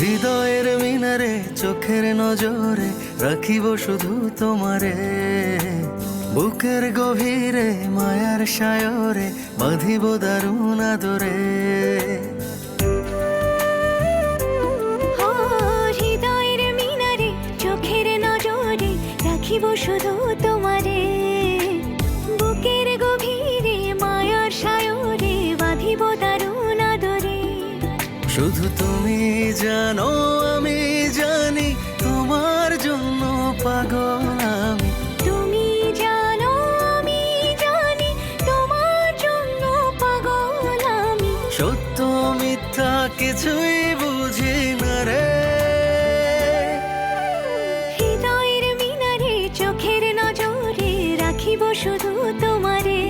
হৃদয়ের মিনারে চোখের নজরে রাখিব শুধু তোমারে, বুকের গভীরে মায়ার সায়রে বাঁধিব দারুণ আদরে। হৃদয়ের মিনারে চোখের নজরে রাখিব শুধু তোমারে, বুকের গভীরে মায়ার সায়রে বাঁধিব দারুণ আদরে। শুধু তুমি জানো আমি জানি তোমার জন্য পাগল আমি। তুমি জানো আমি জানি তোমার জন্য পাগল আমি। সত্য মিথ্যা কিছুই বুঝি না রে। হৃদয়ের মিনারে চোখের নজরে রাখিব শুধু তোমারে,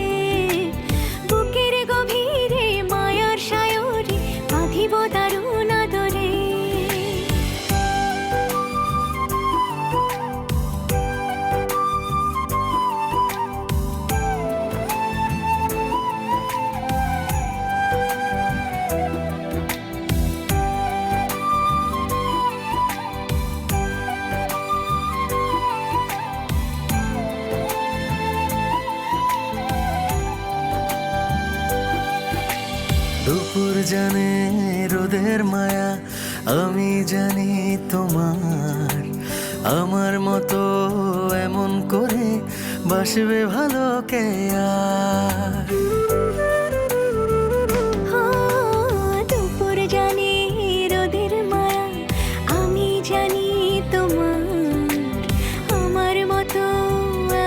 বুকের গভীরে মায়ার সায়রে বাঁধিব দারুণ আদরে। দুপুর জানে রোদের মায়া আমি জানি তোমার, আমার মতো এমন করে বাসবে ভালো কে আর। দুপুর জানে রোদের মায়া আমি জানি তোমার, আমার মতো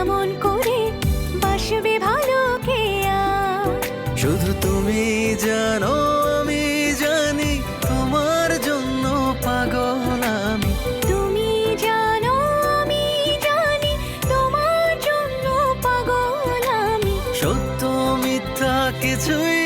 এমন করে বাসবে ভালো কে আর। শুধু তুমি জানো আমি জানি তোমার জন্য পাগল আমি। তুমি জানো আমি জানি তোমার জন্য পাগল আমি। সত্য মিথ্যা কিছুই